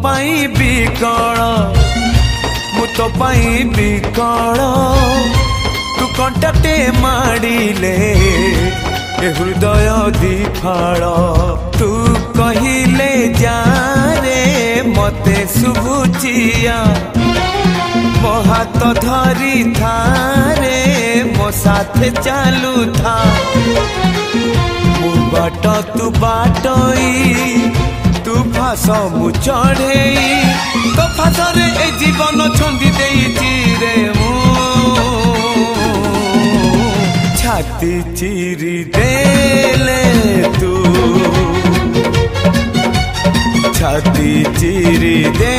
पाई बिकल मु तो पाई बिकल तू कंटाटे माड़िले हृदय दिफाड़ तू कहिले जा रे मते शुभुचिया मो हाथ धरी थारे मो साथे चालू था मु बाट तू बाटई तू फास मु चढ़ई तो फासरे ए जीवन छंदी देइची रे मु छाती चिरी देले तू छाती चिरी दे